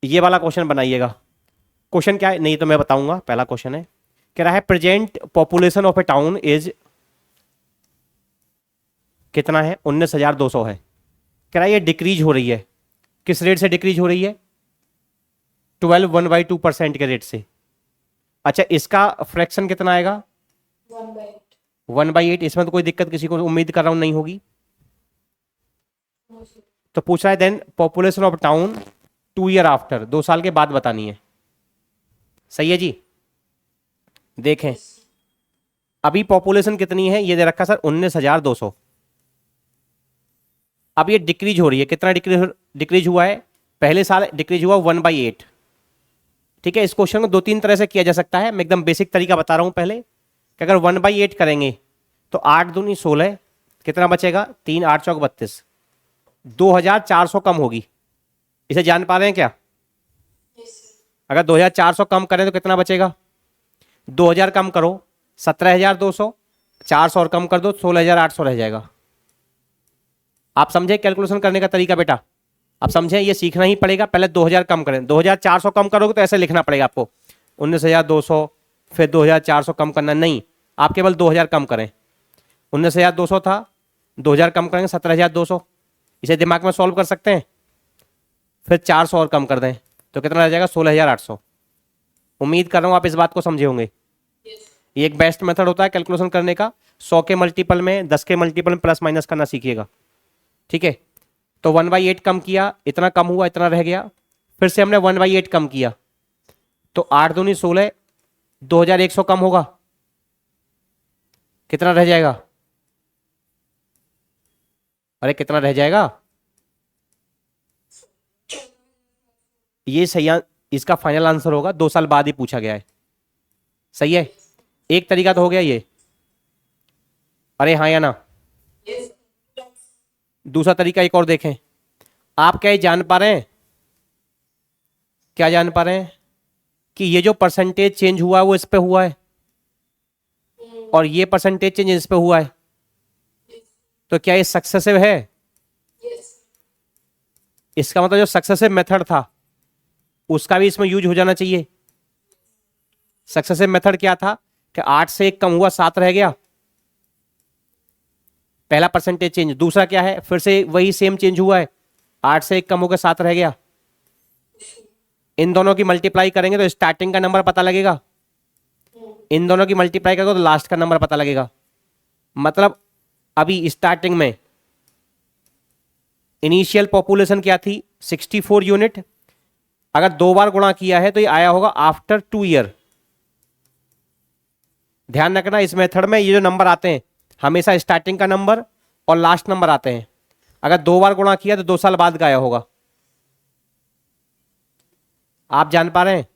ये वाला क्वेश्चन बनाइएगा। क्वेश्चन क्या है, नहीं तो मैं बताऊंगा। पहला क्वेश्चन है, कह रहा है present population of A town is कितना है, 19,200 है। कह रहा है ये डिक्रीज हो रही है, किस रेट से डिक्रीज हो रही है, 12 1/2% के रेट से। अच्छा, इसका फ्रैक्शन कितना आएगा, 1/8। इसमें तो कोई दिक्कत किसी को उम्मीद कर रहा हूं नहीं होगी। तो पूछ रहा है then population of town 2 year after, 2 साल के बाद बतानी है। सही है जी। देखें अभी पॉपुलेशन कितनी है, ये दे रखा सर 19,200। अब ये डिक्रीज हो रही है, कितना डिक्रीज डिक्रीज हुआ है, पहले साल डिक्रीज हुआ 1/8। ठीक है, इस क्वेश्चन को 2-3 तरह से किया जा सकता है, मैं एकदम बेसिक तरीका बता रहा हूं पहले कि अगर 1/8 करेंगे तो 8 दूनी 16, कितना बचेगा, 3 8 चौक 32, 2,400 कम होगी। इसे जान पा रहे हैं क्या? अगर 2,400 कम करें तो कितना बचेगा, 2,000 कम करो 17,200, 400 और कम कर दो 16,800 रह जाएगा। आप समझे कैलकुलेशन करने का तरीका बेटा? आप समझे, ये सीखना ही पड़ेगा। पहले 2,000 कम करें, 2,400 कम करोगे तो ऐसे लिखना पड़ेगा आपको, 19,200 फिर 2,400 कम करना नहीं, आप केवल 2,000 कम करें। 19,200 था, 2,000 कम करेंगे 17,200, इसे दिमाग में सॉल्व कर सकते हैं। फिर 400 और कम कर दें तो कितना रह जाएगा, 16,800। उम्मीद कर रहा हूं आप इस बात को समझे होंगे। ये एक बेस्ट मेथड होता है कैलकुलेशन करने का। 100 के मल्टीपल में, 10 के मल्टीपल में प्लस माइनस करना सीखिएगा। ठीक है, तो 1/8 कम किया, इतना कम हुआ, इतना रह गया। फिर से हमने 1/8 कम किया तो 8 दूनी 16, 2,100 कम होगा, कितना रह जाएगा, अरे कितना रह जाएगा, ये सही इसका फाइनल आंसर होगा। 2 साल बाद ही पूछा गया है। सही है, एक तरीका तो हो गया ये, अरे हाँ या ना। दूसरा तरीका एक और देखें। आप क्या ये जान पा रहे हैं, क्या जान पा रहे हैं कि ये जो परसेंटेज चेंज हुआ है वो इस पे हुआ है और ये परसेंटेज चेंज इस पे हुआ है, तो क्या ये सक्सेसिव है? इसका मतलब जो सक्सेसिव मेथड था उसका भी इसमें यूज हो जाना चाहिए। सक्सेसिव मेथड क्या था कि 8 से 1 कम हुआ 7 रह गया, पहला परसेंटेज चेंज। दूसरा क्या है, फिर से वही सेम चेंज हुआ है, 8 से 1 कम होकर 7 रह गया। इन दोनों की मल्टीप्लाई करेंगे तो स्टार्टिंग का नंबर पता लगेगा, इन दोनों की मल्टीप्लाई करेंगे तो लास्ट का नंबर पता लगेगा। मतलब अभी स्टार्टिंग में इनिशियल पॉपुलेशन क्या थी, 64 यूनिट। अगर 2 बार गुणा किया है तो ये आया होगा आफ्टर 2 ईयर। ध्यान रखना इस मेथड में ये जो नंबर आते हैं हमेशा स्टार्टिंग का नंबर और लास्ट नंबर आते हैं। अगर 2 बार गुणा किया तो 2 साल बाद का आया होगा। आप जान पा रहे हैं?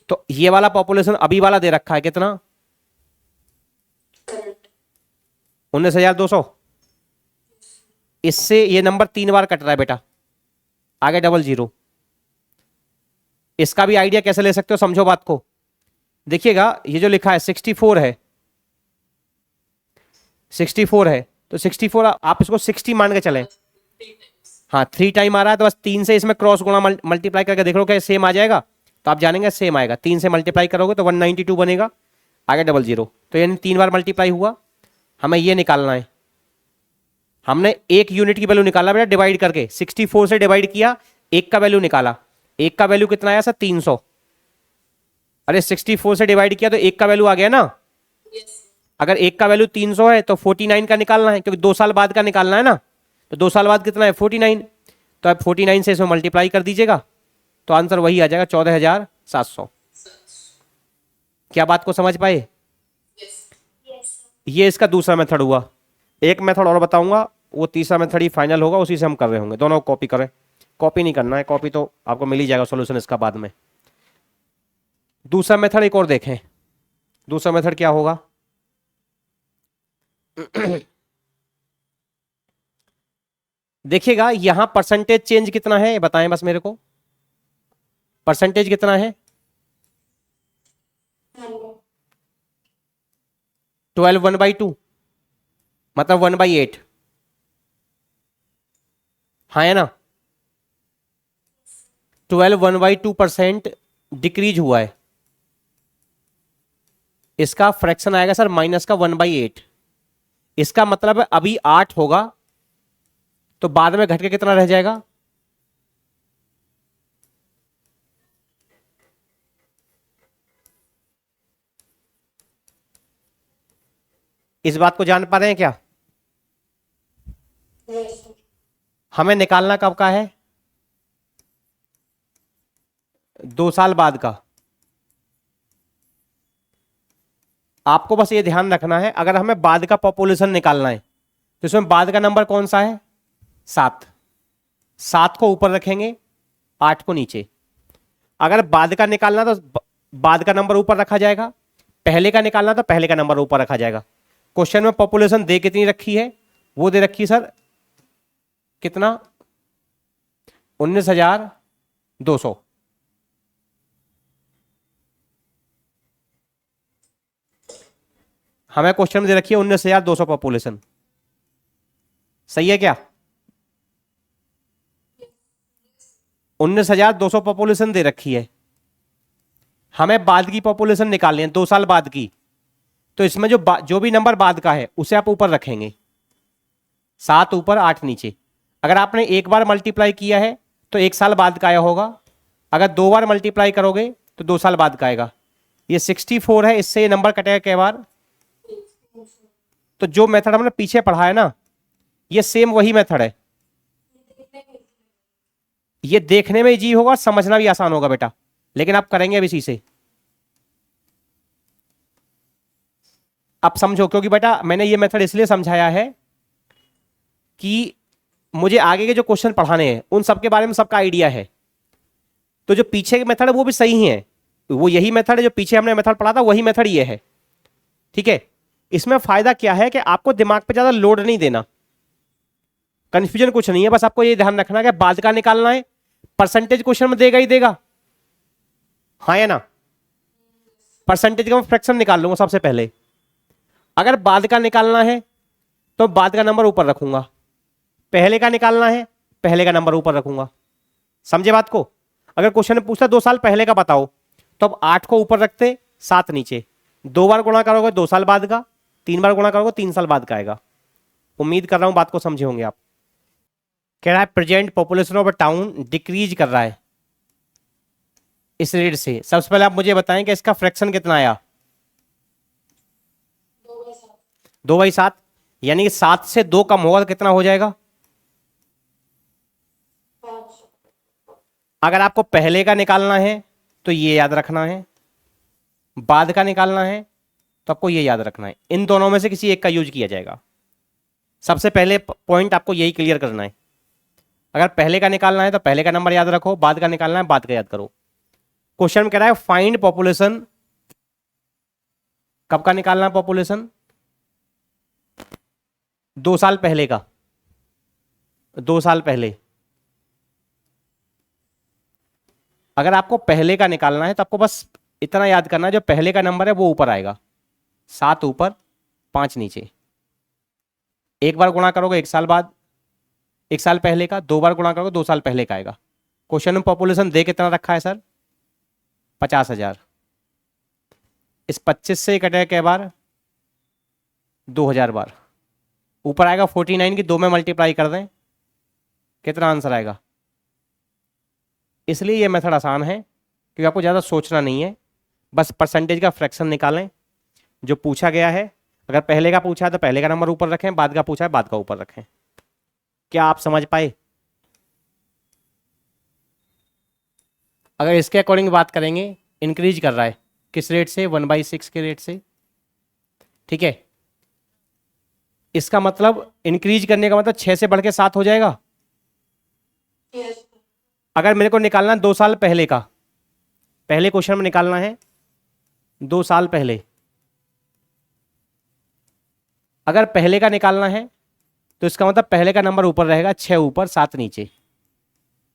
तो ये वाला पॉपुलेशन अभी वाला दे रखा है कितना, 19,200। इससे ये नंबर 3 बार कट रहा है बेटा, आगे डबल जीरो। इसका भी आइडिया कैसे ले सकते हो, समझो बात को। देखिएगा ये जो लिखा है 64 है, 64 है तो 64 आप इसको 60 मान के चलें। हाँ 3 टाइम आ रहा है तो बस 3 से इसमें क्रॉस गुणा मल्टीप्लाई करके देख लो क्या सेम आ जाएगा, तो आप जानेंगे सेम आएगा। 3 से मल्टीप्लाई करोगे तो 192 बनेगा, आगे डबल जीरो। तो यानी 3 बार मल्टीप्लाई हुआ। हमें ये निकालना है, हमने एक यूनिट की वैल्यू निकाला बेटा डिवाइड करके, 64 से डिवाइड किया, एक का वैल्यू निकाला। एक का वैल्यू कितना आया सर, 300। अरे 64 से डिवाइड किया तो एक का वैल्यू आ गया ना। अगर एक का वैल्यू 300 है तो 49 का निकालना है, क्योंकि 2 साल बाद का निकालना है ना। तो 2 साल बाद कितना है, 49। तो आप 49 से इसमें मल्टीप्लाई कर दीजिएगा तो आंसर वही आ जाएगा, 14,700। क्या बात को समझ पाए? ये इसका दूसरा मेथड हुआ। एक मेथड और बताऊंगा, वो तीसरा मेथड ही फाइनल होगा, उसी से हम कर रहे होंगे। दोनों कॉपी करें, कॉपी नहीं करना है, कॉपी तो आपको मिल ही जाएगा सॉल्यूशन इसका बाद में। दूसरा मेथड एक और देखें। दूसरा मेथड क्या होगा देखिएगा यहां परसेंटेज चेंज कितना है बताएं बस मेरे को, परसेंटेज कितना है, 12 1/2 मतलब 1/8। हाँ है ना। 12 1/2% डिक्रीज हुआ है, इसका फ्रैक्शन आएगा सर माइनस का 1/8। इसका मतलब है अभी 8 होगा तो बाद में घट के कितना रह जाएगा? इस बात को जान पा रहे हैं क्या? हमें निकालना कब का है? 2 साल बाद का। आपको बस ये ध्यान रखना है, अगर हमें बाद का पॉपुलेशन निकालना है तो इसमें बाद का नंबर कौन सा है? 7। 7 को ऊपर रखेंगे, 8 को नीचे। अगर बाद का निकालना तो बाद का नंबर ऊपर रखा जाएगा, पहले का निकालना तो पहले का नंबर ऊपर रखा जाएगा। क्वेश्चन में पॉपुलेशन दे कितनी रखी है? वो दे रखी है सर कितना? 19,200। हमें क्वेश्चन में दे रखी है 19,200 पॉपुलेशन। सही है क्या? 19,200 पॉपुलेशन दे रखी है, हमें बाद की पॉपुलेशन निकालनी है 2 साल बाद की। तो इसमें जो भी नंबर बाद का है उसे आप ऊपर रखेंगे, 7 ऊपर 8 नीचे। अगर आपने एक बार मल्टीप्लाई किया है तो 1 साल बाद का आया होगा, अगर 2 बार मल्टीप्लाई करोगे तो 2 साल बाद का आएगा। ये 64 है, इससे ये नंबर कटेगा कई बार? तो जो मेथड हमने पीछे पढ़ा है ना, ये सेम वही मेथड है। ये देखने में इजी होगा, समझना भी आसान होगा बेटा, लेकिन आप करेंगे अब इसी से। अब समझो, क्योंकि बेटा मैंने ये मेथड इसलिए समझाया है कि मुझे आगे के जो क्वेश्चन पढ़ाने हैं उन सबके बारे में सबका आइडिया है। तो जो पीछे के मेथड है वो भी सही है, वो यही मेथड है, जो पीछे हमने मेथड पढ़ा था वही मेथड ये है। ठीक है, इसमें फायदा क्या है कि आपको दिमाग पे ज्यादा लोड नहीं देना, कंफ्यूजन कुछ नहीं है। बस आपको ये ध्यान रखना है बाद का निकालना है, परसेंटेज क्वेश्चन में देगा ही देगा, हाँ या ना? परसेंटेज का मैं फ्रैक्शन निकाल लूंगा सबसे पहले। अगर बाद का निकालना है तो बाद का नंबर ऊपर रखूंगा, पहले का निकालना है पहले का नंबर ऊपर रखूंगा। समझे बात को? अगर क्वेश्चन में पूछता 2 साल पहले का बताओ तो अब 8 को ऊपर रखते, 7 नीचे। 2 बार गुणा करोगे 2 साल बाद का, 3 बार गुणा करोगे 3 साल बाद का आएगा। उम्मीद कर रहा हूं बात को समझे होंगे आप। कह रहा है present population of a town decrease कर रहा है इस रेट से। सबसे पहले आप मुझे बताएं कि इसका फ्रैक्शन कितना आया? 2/7। यानी कि 7 से 2 कम होगा तो कितना हो जाएगा? अगर आपको पहले का निकालना है तो ये याद रखना है, बाद का निकालना है तो आपको ये याद रखना है। इन दोनों में से किसी एक का यूज किया जाएगा। सबसे पहले पॉइंट आपको यही क्लियर करना है। अगर पहले का निकालना है तो पहले का नंबर याद रखो, बाद का निकालना है बाद का याद करो। क्वेश्चन में कह रहा है फाइंड पॉपुलेशन, कब का निकालना है पॉपुलेशन? 2 साल पहले का, 2 साल पहले। अगर आपको पहले का निकालना है तो आपको बस इतना याद करना है, जो पहले का नंबर है वो ऊपर आएगा, 7 ऊपर 5 नीचे। एक बार गुणा करोगे 1 साल बाद, 1 साल पहले का, 2 बार गुणा करोगे 2 साल पहले का आएगा। क्वेश्चन में पॉपुलेशन दे कितना रखा है सर? 50,000। इस 25 से कटेगा कै बार? 2,000 बार। ऊपर आएगा 49 की 2 में मल्टीप्लाई कर दें, कितना आंसर आएगा? इसलिए ये मेथड आसान है क्योंकि आपको ज़्यादा सोचना नहीं है, बस परसेंटेज का फ्रैक्शन निकालें जो पूछा गया है। अगर पहले का पूछा है तो पहले का नंबर ऊपर रखें, बाद का पूछा है बाद का ऊपर रखें। क्या आप समझ पाए? अगर इसके अकॉर्डिंग बात करेंगे, इंक्रीज कर रहा है किस रेट से? 1/6 के रेट से। ठीक है, इसका मतलब इंक्रीज करने का मतलब 6 से बढ़ के 7 हो जाएगा। अगर मेरे को निकालना है 2 साल पहले का, पहले क्वेश्चन में निकालना है 2 साल पहले। अगर पहले का निकालना है तो इसका मतलब पहले का नंबर ऊपर रहेगा, 6 ऊपर 7 नीचे।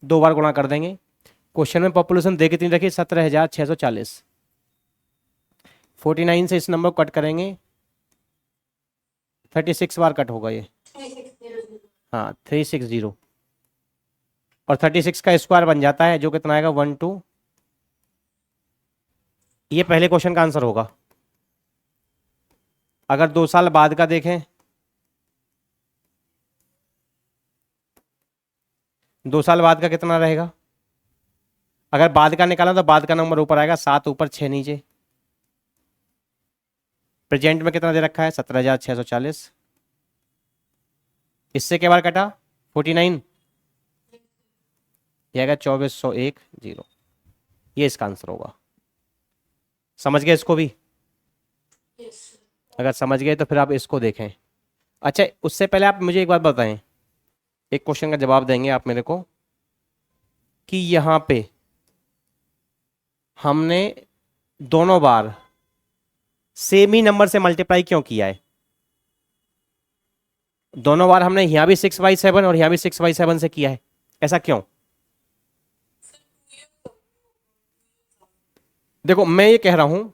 2 बार गुणा कर देंगे। क्वेश्चन में पॉपुलेशन दे कितनी रखी? 17,640। 49 से इस नंबर को कट करेंगे, 36 बार कट होगा ये। हाँ 360। और 36 का स्क्वायर बन जाता है जो कितना आएगा 1 2। ये पहले क्वेश्चन का आंसर होगा। अगर 2 साल बाद का देखें, 2 साल बाद का कितना रहेगा? अगर बाद का निकाला तो बाद का नंबर ऊपर आएगा, 7 ऊपर 6 नीचे। प्रेजेंट में कितना दे रखा है? 17,640। इससे क्या बार कटा? 49। ये आएगा 2401 0। ये इसका आंसर होगा। समझ गए इसको भी? अगर समझ गए तो फिर आप इसको देखें। अच्छा, उससे पहले आप मुझे एक बात बताएं, एक क्वेश्चन का जवाब देंगे आप मेरे को कि यहां पे हमने दोनों बार सेम ही नंबर से मल्टीप्लाई क्यों किया है? दोनों बार हमने यहां भी 6/7 और यहां भी 6/7 से किया है, ऐसा क्यों? देखो, मैं ये कह रहा हूं,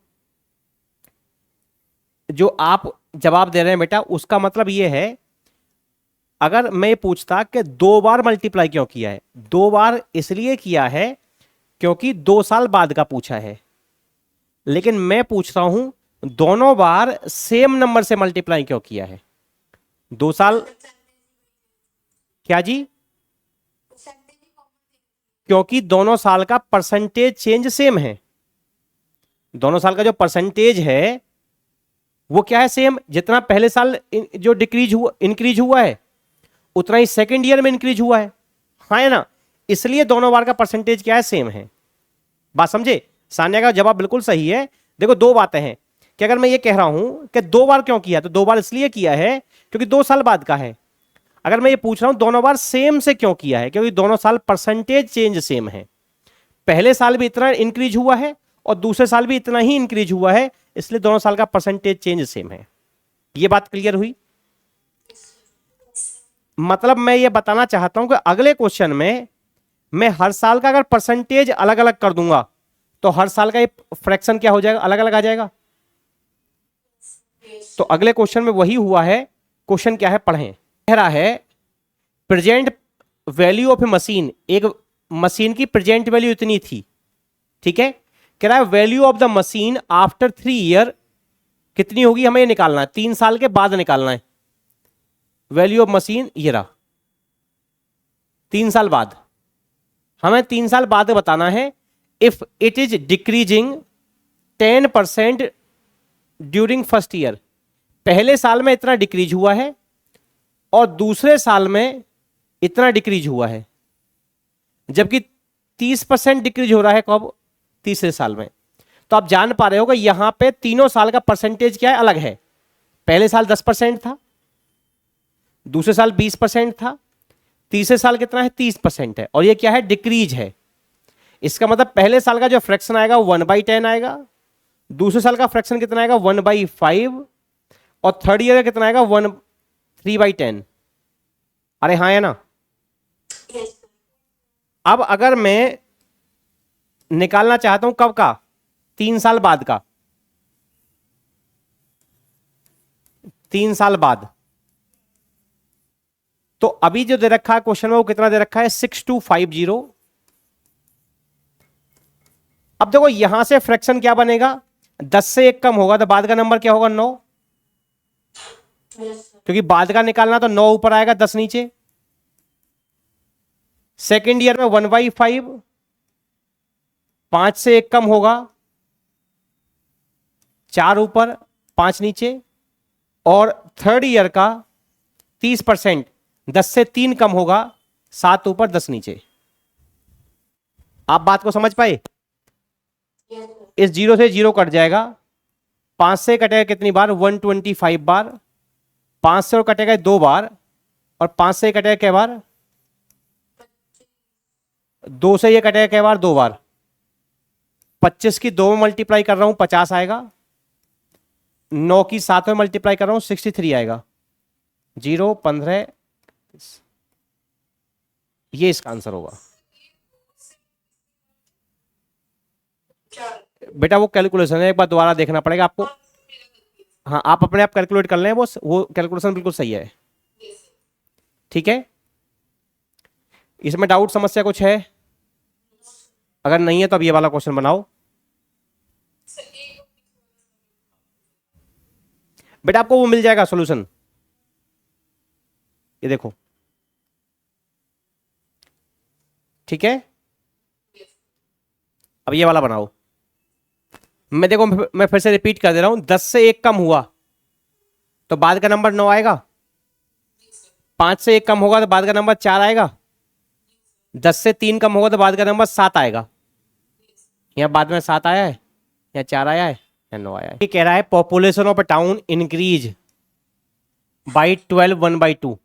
जो आप जवाब दे रहे हैं बेटा, उसका मतलब ये है, अगर मैं पूछता कि 2 बार मल्टीप्लाई क्यों किया है, 2 बार इसलिए किया है क्योंकि 2 साल बाद का पूछा है। लेकिन मैं पूछ रहा हूं दोनों बार सेम नंबर से मल्टीप्लाई क्यों किया है? 2 साल क्या जी? क्योंकि दोनों साल का परसेंटेज चेंज सेम है। दोनों साल का जो परसेंटेज है वो क्या है? सेम। जितना पहले साल जो डिक्रीज हुआ, इंक्रीज हुआ है, उतना ही सेकेंड ईयर में इंक्रीज हुआ है। हाँ है ना? इसलिए दोनों बार का परसेंटेज क्या है? सेम है। बात समझे? सान्या का जवाब बिल्कुल सही है। देखो, 2 बातें हैं कि अगर मैं ये कह रहा हूं कि 2 बार क्यों किया, तो 2 बार इसलिए किया है क्योंकि 2 साल बाद का है। अगर मैं ये पूछ रहा हूं दोनों बार सेम से क्यों किया है, क्योंकि दोनों साल परसेंटेज चेंज सेम है। पहले साल भी इतना इंक्रीज हुआ है और दूसरे साल भी इतना ही इंक्रीज हुआ है, इसलिए दोनों साल का परसेंटेज चेंज सेम है। ये बात क्लियर हुई? मतलब मैं ये बताना चाहता हूं कि अगले क्वेश्चन में मैं हर साल का अगर परसेंटेज अलग अलग कर दूंगा तो हर साल का ये फ्रैक्शन क्या हो जाएगा? अलग अलग आ जाएगा। तो अगले क्वेश्चन में वही हुआ है। क्वेश्चन क्या है पढ़ें। कह रहा है present value of A machine, एक मशीन की प्रेजेंट वैल्यू इतनी थी, ठीक है। कह रहा है value of the machine after 3 year कितनी होगी, हमें ये निकालना है, 3 साल के बाद निकालना है। वैल्यू ऑफ मशीन ये रहा, 3 साल बाद। हमें 3 साल बाद बताना है। If it is decreasing 10% during first year, पहले साल में इतना डिक्रीज हुआ है और दूसरे साल में इतना डिक्रीज हुआ है, जबकि 30% डिक्रीज हो रहा है कब? तीसरे साल में। तो आप जान पा रहे हो कि यहां पे तीनों साल का परसेंटेज क्या है? अलग है। पहले साल 10% था, दूसरे साल 20% था, तीसरे साल कितना है? 30% है। और ये क्या है? डिक्रीज है। इसका मतलब पहले साल का जो फ्रैक्शन आएगा वो 1/10 आएगा, दूसरे साल का फ्रैक्शन कितना आएगा? 1/5, और थर्ड ईयर का कितना आएगा? 3/10। अरे हाँ है ना? अब अगर मैं निकालना चाहता हूं कब का? 3 साल बाद का। 3 साल बाद। तो अभी जो दे रखा है क्वेश्चन में वो कितना दे रखा है? 6250। अब देखो यहां से फ्रैक्शन क्या बनेगा? 10 से 1 कम होगा तो बाद का नंबर क्या होगा? 9, क्योंकि बाद का निकालना तो 9 ऊपर आएगा 10 नीचे। सेकेंड ईयर में 1/5, 5 से 1 कम होगा, 4 ऊपर 5 नीचे। और थर्ड ईयर का 30%, 10 से 3 कम होगा, 7 ऊपर 10 नीचे। आप बात को समझ पाए? इस 0 से 0 कट जाएगा, 5 से कटेगा कितनी बार? 125 बार। 5 से और कटेगा 2 बार, और 5 से कटेगा क्या बार? 2 से ये कटेगा क्या बार? 2 बार। 25 की 2 में मल्टीप्लाई कर रहा हूं 50 आएगा, 9 की 7 में मल्टीप्लाई कर रहा हूं 63 आएगा। 0, 15, ये इसका आंसर होगा। बेटा वो कैलकुलेशन है, एक बार दोबारा देखना पड़ेगा आपको। हाँ, आप अपने आप कैलकुलेट कर लें, वो कैलकुलेशन बिल्कुल सही है, ठीक है। इसमें डाउट समस्या कुछ है? अगर नहीं है तो अब ये वाला क्वेश्चन बनाओ। बेटा आपको वो मिल जाएगा सॉल्यूशन, ये देखो, ठीक है। अब ये वाला बनाओ। मैं देखो, मैं फिर से रिपीट कर दे रहा हूं, 10 से 1 कम हुआ तो बाद का नंबर 9 आएगा। 5 से 1 कम होगा तो बाद का नंबर 4 आएगा। 10 से 3 कम होगा तो बाद का नंबर 7 आएगा। यहाँ बाद में 7 आया है या 4 आया है या 9 आया है। ये कह रहा है population of a town increase by 12 1/2।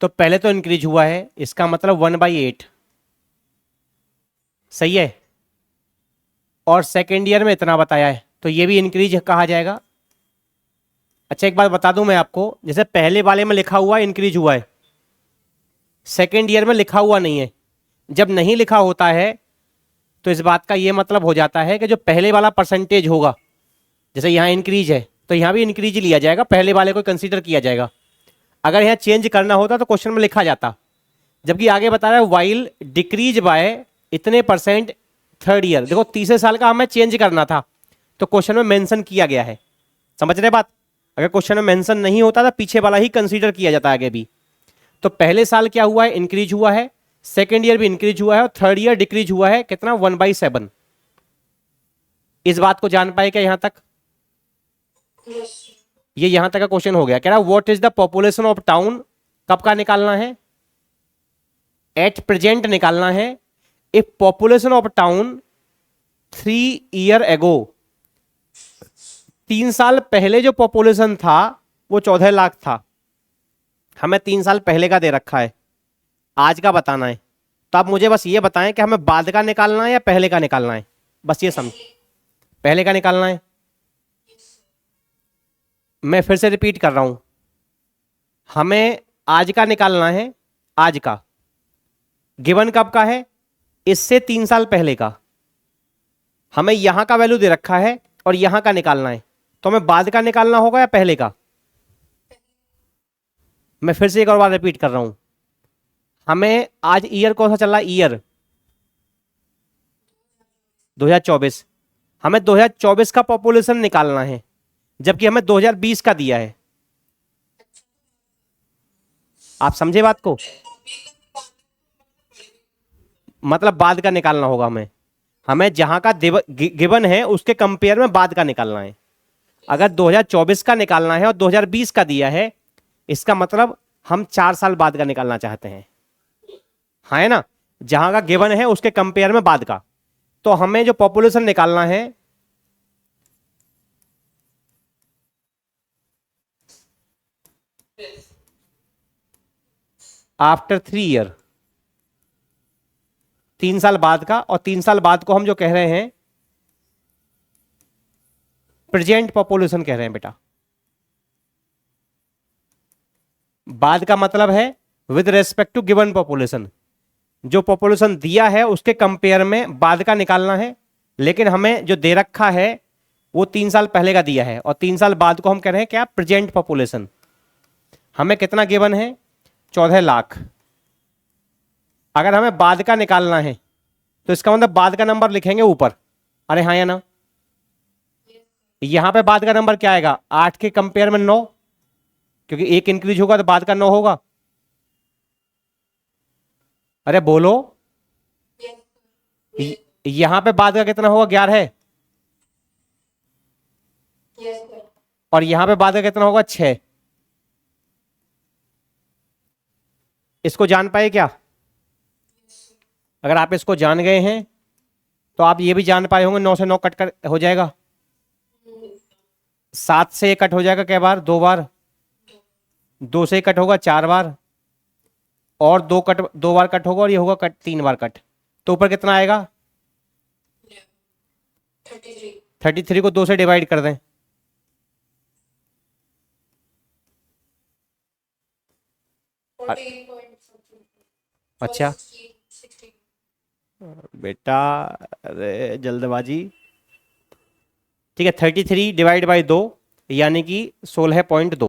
तो पहले तो इंक्रीज हुआ है, इसका मतलब 1/8, सही है। और सेकेंड ईयर में इतना बताया है, तो ये भी इंक्रीज कहा जाएगा। अच्छा एक बात बता दूं मैं आपको, जैसे पहले वाले में लिखा हुआ है इंक्रीज हुआ है, सेकेंड ईयर में लिखा हुआ नहीं है। जब नहीं लिखा होता है तो इस बात का ये मतलब हो जाता है कि जो पहले वाला परसेंटेज होगा, जैसे यहाँ इंक्रीज है तो यहाँ भी इंक्रीज लिया जाएगा, पहले वाले को कंसीडर किया जाएगा। अगर यहाँ चेंज करना होता तो क्वेश्चन में लिखा जाता, जबकि आगे बता रहा है वाइल डिक्रीज बाय इतने परसेंट थर्ड ईयर। देखो तीसरे साल का हमें चेंज करना था तो क्वेश्चन में मेंशन किया गया है, समझ रहे बात। अगर क्वेश्चन में मेंशन नहीं होता तो पीछे वाला ही कंसीडर किया जाता है आगे भी। तो पहले साल क्या हुआ है, इंक्रीज हुआ है, सेकेंड ईयर भी इंक्रीज हुआ है और थर्ड ईयर डिक्रीज हुआ है, कितना 1/7। इस बात को जान पाए क्या यहां तक? ये यहां तक का क्वेश्चन हो गया। कह रहा what is the population of town, कब का निकालना है, एट प्रेजेंट निकालना है। If population of town 3 year ago, 3 साल पहले जो पॉपुलेशन था वो 14 लाख था, हमें 3 साल पहले का दे रखा है, आज का बताना है। तो आप मुझे बस ये बताएं कि हमें बाद का निकालना है या पहले का निकालना है, बस ये समझ, पहले का निकालना है। मैं फिर से रिपीट कर रहा हूं, हमें आज का निकालना है, आज का। गिवन कब का है, इससे 3 साल पहले का। हमें यहां का वैल्यू दे रखा है और यहां का निकालना है, तो हमें बाद का निकालना होगा या पहले का। मैं फिर से एक और बार रिपीट कर रहा हूं, हमें आज ईयर कौन सा चल रहा है, ईयर 2024। हमें 2024 का पॉपुलेशन निकालना है, जबकि हमें 2020 का दिया है। आप समझे बात को, मतलब बाद का निकालना होगा हमें। हमें जहां का गिवन है उसके कंपेयर में बाद का निकालना है। अगर 2024 का निकालना है और 2020 का दिया है, इसका मतलब हम 4 साल बाद का निकालना चाहते हैं, हाँ है ना। जहां का गिवन है उसके कंपेयर में बाद का। तो हमें जो पॉपुलेशन निकालना है, आफ्टर 3 ईयर, 3 साल बाद का। और 3 साल बाद को हम जो कह रहे हैं प्रेजेंट पॉपुलेशन कह रहे हैं बेटा। बाद का मतलब है with respect to given population, जो पॉपुलेशन दिया है उसके कंपेयर में बाद का निकालना है। लेकिन हमें जो दे रखा है वो 3 साल पहले का दिया है, और 3 साल बाद को हम कह रहे हैं क्या, प्रेजेंट पॉपुलेशन। हमें कितना गिवन है, 14 लाख। अगर हमें बाद का निकालना है तो इसका मतलब बाद का नंबर लिखेंगे ऊपर, अरे हाँ या ना। यहां पे बाद का नंबर क्या आएगा, 8 के कंपेयर में 9, क्योंकि 1 इंक्रीज होगा तो बाद का 9 होगा। अरे बोलो, यहां पे बाद का कितना होगा, 11 है। और यहां पे बाद का कितना होगा, 6। इसको जान पाए क्या? अगर आप इसको जान गए हैं तो आप ये भी जान पाए होंगे 9 से 9 कट कर हो जाएगा, 7 से 1 कट हो जाएगा कै बार, 2 बार। 2 से 1 कट होगा 4 बार, और 2 बार कट होगा, और ये होगा कट 3 बार कट। तो ऊपर कितना आएगा, 33 को 2 से डिवाइड कर दें, अच्छा बेटा, अरे जल्दबाजी। ठीक है, 33 डिवाइड बाई 2 यानी कि 16.2।